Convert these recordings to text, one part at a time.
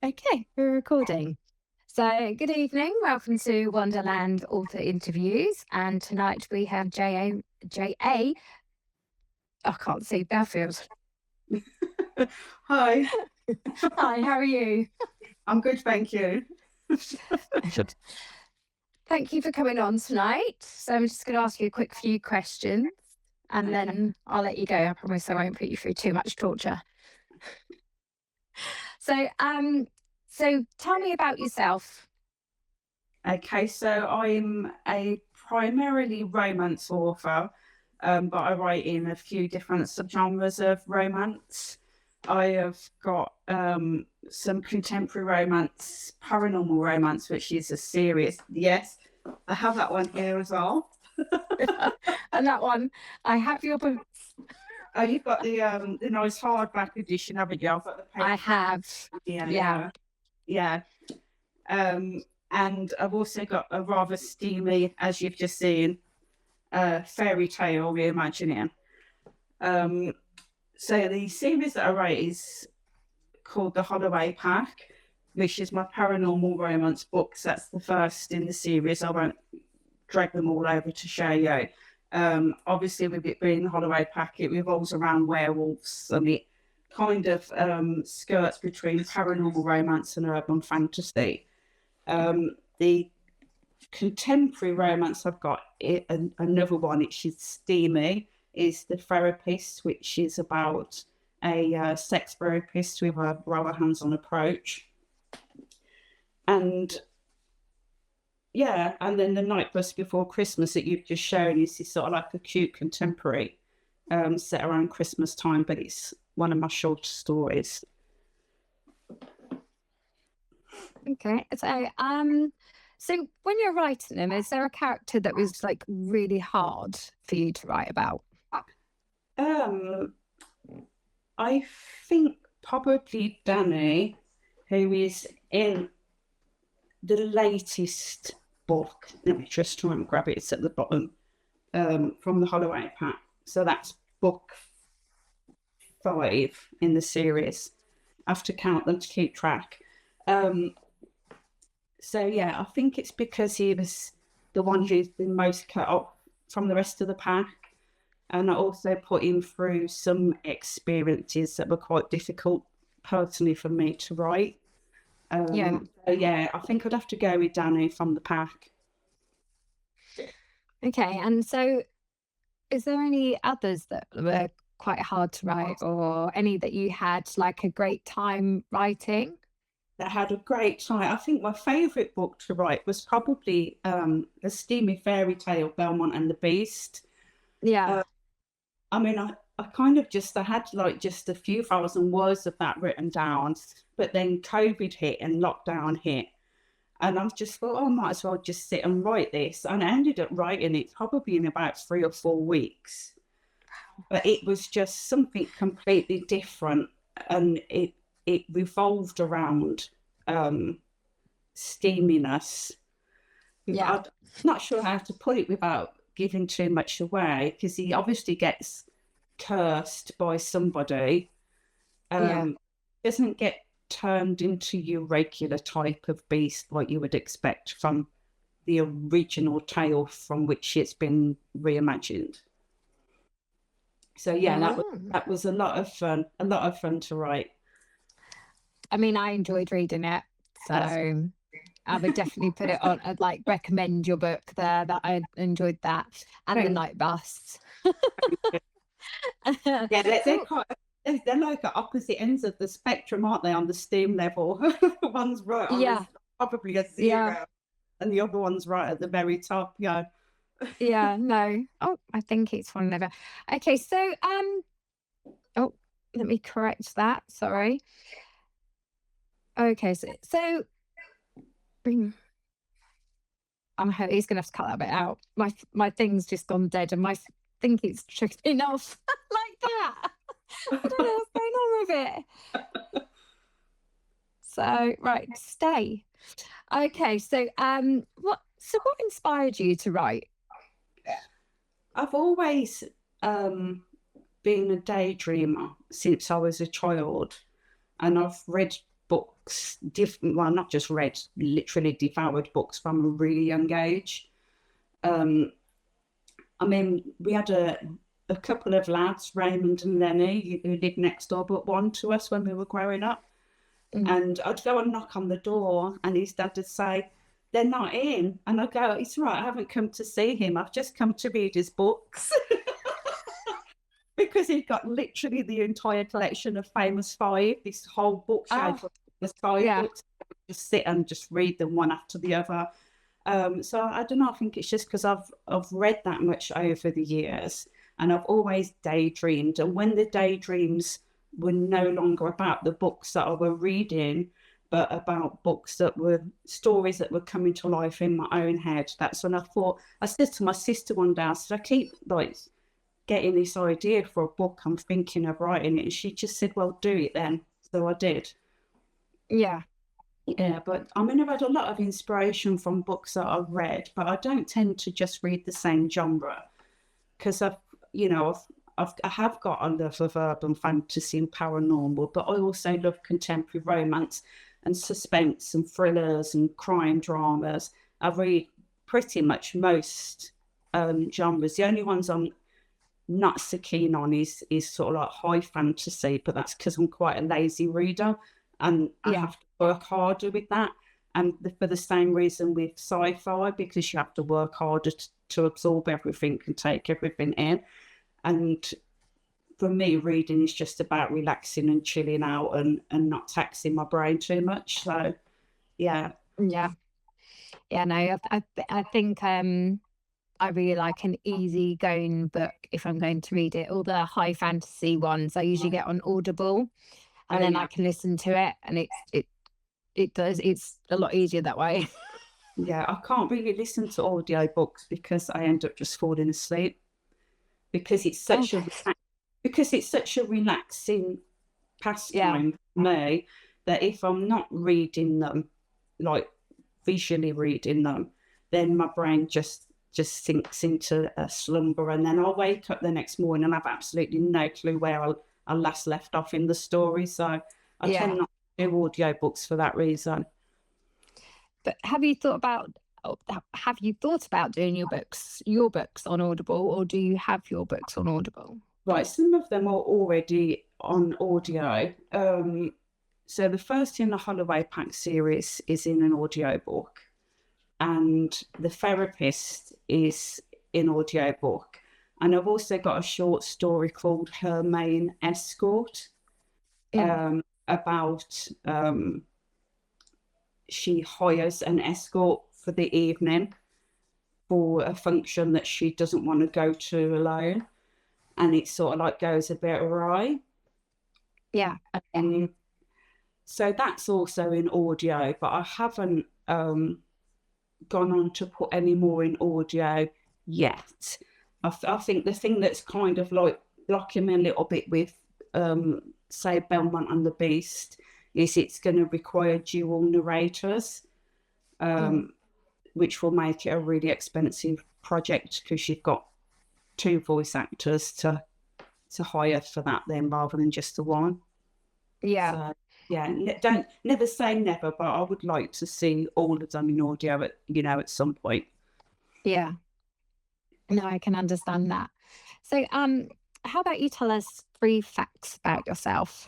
Okay, we're recording. So, good evening. Welcome to Wonderland Author Interviews. And tonight we have J.A. I can't see Belfield. Hi, Hi, how are you? I'm good, thank you. Thank you for coming on tonight. So, I'm just going to ask you a quick few questions and Okay. then I'll let you go. I promise I won't put you through too much torture. So, tell me about yourself. Okay, so I'm a primarily romance author, but I write in a few different subgenres of romance. I have got some contemporary romance, paranormal romance, which is a series. Yes, I have that one here as well. And that one, I have your book. Oh, you've got the nice hardback edition, haven't you? I've got the I paper. have. Yeah, Yeah. yeah. Um, and I've also got a rather steamy, as you've just seen, fairy tale reimagining. Um, so the series that I write is called The Holloway Pack, which is my paranormal romance books. That's the first in the series. I won't drag them all over to show you. Obviously, with it being the Holloway Pack, it revolves around werewolves and it kind of skirts between paranormal romance and urban fantasy. The contemporary romance I've got, another one, which is steamy, is The Therapist, which is about a sex therapist with a rather hands-on approach. And yeah, and then The Night Bus Before Christmas that you've just shown is this sort of like a cute contemporary set around Christmas time, but it's one of my short stories. Okay. So when you're writing them, is there a character that was like really hard for you to write about? Um, I think probably Danny, who is in the latest book. Let me just try and grab it. It's at the bottom from the Holloway pack. So that's book 5 in the series. I have to count them to keep track. Um, so yeah, I think it's because he was the one who's been most cut off from the rest of the pack. And I also put him through some experiences that were quite difficult personally for me to write. Yeah. So yeah, I think I'd have to go with Danny from the pack. Okay. And so is there any others that were quite hard to write or any that you had like a great time writing? That had a great time. I think my favourite book to write was probably a steamy fairy tale, Belmont and the Beast. Yeah. Uh, I mean, I kind of just, I had like just a few thousand words of that written down, but then COVID hit and lockdown hit. And I just thought, oh, I might as well just sit and write this. And I ended up writing it probably in about 3 or 4 weeks. But it was just something completely different. And it revolved around steaminess. Yeah. I'm not sure how to put it without giving too much away, because he obviously gets cursed by somebody, Yeah. doesn't get turned into your regular type of beast like you would expect from the original tale from which it's been reimagined. So yeah, Oh. that was a lot of fun to write. I mean, I enjoyed reading it. That's So I would definitely put it on. I'd like recommend your book there. That I enjoyed that and the Thank night bus. you. Yeah, they're So quite. They're like at opposite ends of the spectrum, aren't they? On the steam level, one's right on yeah, this probably a yeah, 0, and the other one's right at the very top. Yeah. yeah. No. Oh, I think it's one never. Okay, so oh, let me correct that. Sorry. Okay, bring. He's gonna have to cut that bit out. My thing's just gone dead, and think it's trickling off like that. I don't know what's going on with it. So right, stay. Okay, so what inspired you to write? I've always um, been a daydreamer since I was a child, and I've read books, well, not just read, literally devoured books from a really young age. I mean, we had a couple of lads, Raymond and Lenny, who lived next door but one to us when we were growing up. And I'd go and knock on the door, and his dad would say, "They're not in." And I'd go, "It's right, I haven't come to see him. I've just come to read his books." Because he'd got literally the entire collection of Famous Five, this whole bookshelf of Famous Five books. Just sit and just read them one after the other. So I don't know, I think it's just because I've read that much over the years, and I've always daydreamed. And when the daydreams were no longer about the books that I were reading, but about books that were stories that were coming to life in my own head, that's when I said to my sister one day, I said, "I keep like getting this idea for a book, I'm thinking of writing it." And she just said, "Well, do it then." So I did. Yeah. Yeah, but I mean, I've had a lot of inspiration from books that I've read, but I don't tend to just read the same genre, because I have got a love of urban fantasy and paranormal, but I also love contemporary romance and suspense and thrillers and crime dramas. I read pretty much most genres. The only ones I'm not so keen on is sort of like high fantasy, but that's because I'm quite a lazy reader, and I have to work harder with that. And for the same reason with sci-fi, because you have to work harder to absorb everything and take everything in. And for me, reading is just about relaxing and chilling out and not taxing my brain too much. So yeah. No, I think I really like an easy-going book if I'm going to read it. All the high fantasy ones I usually get on Audible, and then I can listen to it, and it's a lot easier that way. Yeah, I can't really listen to audiobooks because I end up just falling asleep, because it's such a relaxing pastime for me, that if I'm not reading them, like visually reading them, then my brain just sinks into a slumber, and then I'll wake up the next morning and have absolutely no clue where I last left off in the story. So I tend not to do audiobooks for that reason. But have you thought about doing your books on Audible, or do you have your books on Audible? Right, some of them are already on audio. So the first in the Holloway Pack series is in an audiobook, and The Therapist is in audiobook. And I've also got a short story called Her Main Escort, about she hires an escort for the evening for a function that she doesn't want to go to alone, and it sort of like goes a bit awry. Yeah. And so that's also in audio, but I haven't gone on to put any more in audio yet. I think the thing that's kind of like blocking me a little bit with say Belmont and the Beast is it's going to require dual narrators, which will make it a really expensive project, because you've got two voice actors to hire for that then, rather than just the one. Yeah. So, yeah, never say never, but I would like to see all of them in audio at some point. Yeah. No, I can understand that. So, how about you tell us 3 facts about yourself?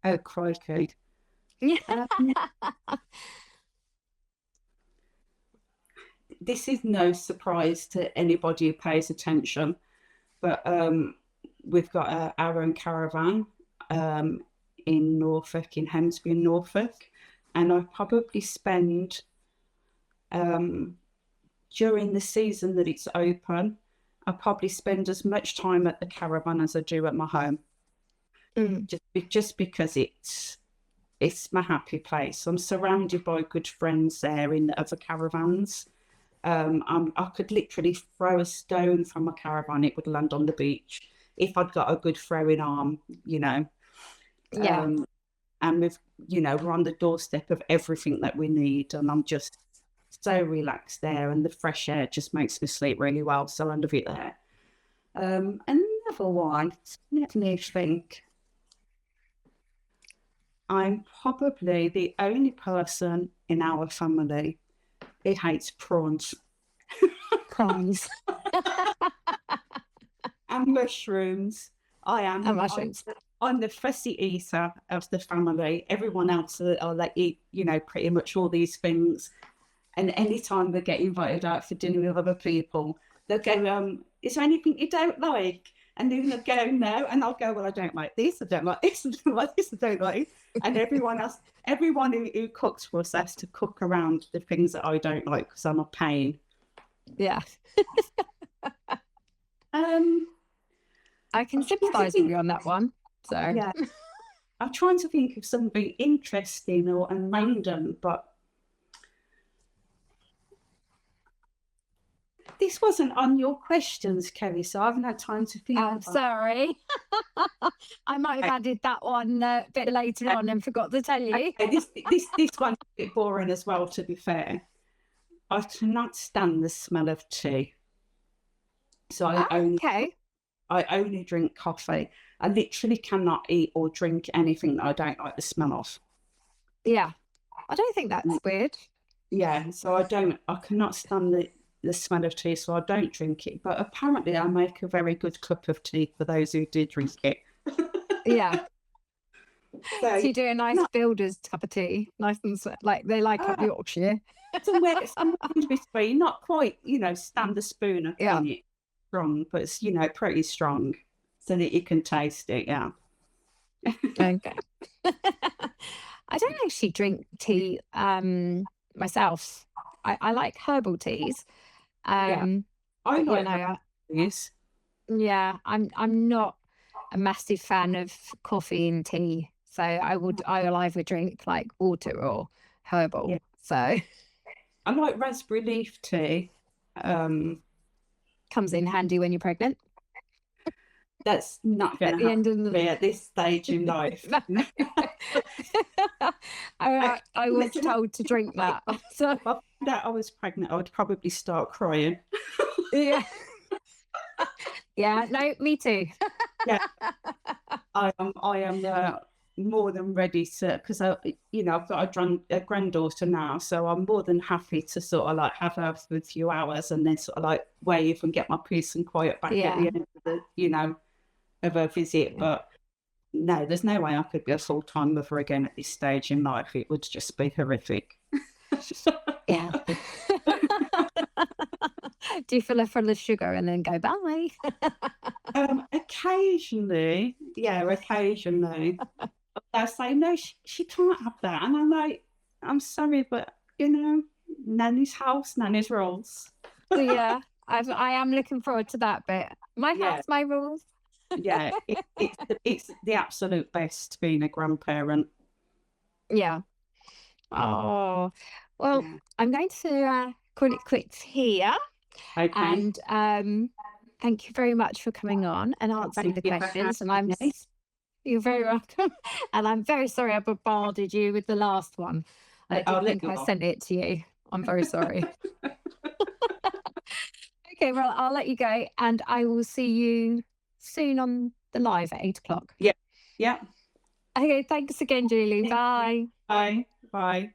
Oh, crikey. This is no surprise to anybody who pays attention, but we've got our own caravan in Norfolk, in Hemsby in Norfolk, and I probably spend during the season that it's open, I probably spend as much time at the caravan as I do at my home. Just because it's my happy place. I'm surrounded by good friends there in the other caravans. I could literally throw a stone from a caravan, it would land on the beach if I'd got a good throwing arm, Yeah. And we're on the doorstep of everything that we need, and I'm just so relaxed there, and the fresh air just makes me sleep really well, so I love it there. Another one, let me think. I'm probably the only person in our family who hates prawns Prawns and mushrooms. I and am. mushrooms. I'm the fussy eater of the family. Everyone else are like eat, pretty much all these things. And anytime they get invited out for dinner with other people, they'll go, is there anything you don't like? And then they'll go, no. And I'll go, well, I don't like this. I don't like this. I don't like this. I don't like. And everyone who cooks for us has to cook around the things that I don't like because I'm a pain. Yeah. Um, I can sympathise with you on that one. So yeah, I'm trying to think of something interesting or random, but this wasn't on your questions, Kerry, so I haven't had time to think. I'm sorry. I might have added that one a bit later on and forgot to tell you. Okay, this one's a bit boring as well, to be fair. I cannot stand the smell of tea. So I only drink coffee. I literally cannot eat or drink anything that I don't like the smell of. Yeah. I don't think that's weird. Yeah, so I cannot stand the smell of tea, so I don't drink it. But apparently I make a very good cup of tea for those who do drink it. Yeah. So you do a nice builder's cup of tea, nice and like they like up Yorkshire. somewhere between, not quite, stand the spoon up on it strong, but it's, pretty strong so that you can taste it. Yeah. Okay. I don't actually drink tea myself. I like herbal teas. I like teas. Yeah, I'm not a massive fan of coffee and tea. So I'll either drink like water or herbal. Yeah. So I like raspberry leaf tea. Comes in handy when you're pregnant. That's not going to happen at this stage in life. I was told to drink that. So that I was pregnant, I would probably start crying. Yeah. Yeah, no, me too. Yeah. I am more than ready to, because I've got a granddaughter now, so I'm more than happy to sort of like have her for a few hours and then sort of like wave and get my peace and quiet back at the end of the, of her visit. But no, there's no way I could be a full-time mother again at this stage in life. It would just be horrific. Yeah. Do you fill her full of sugar and then go bye? Occasionally. They'll say, no, she can't have that. And I'm like, I'm sorry, but, Nanny's house, Nanny's rules. Yeah, I am looking forward to that bit. My house, my rules. Yeah, it's the absolute best being a grandparent. Yeah. Oh, well, I'm going to call it quits here. Okay. And thank you very much for coming on and answering the questions. And you're very welcome. And I'm very sorry I bombarded you with the last one. I think I sent it to you. I'm very sorry. Okay, well, I'll let you go and I will see you soon on the live at 8:00. Yeah. Yeah. Okay, thanks again, Julie. Bye. Bye. Bye.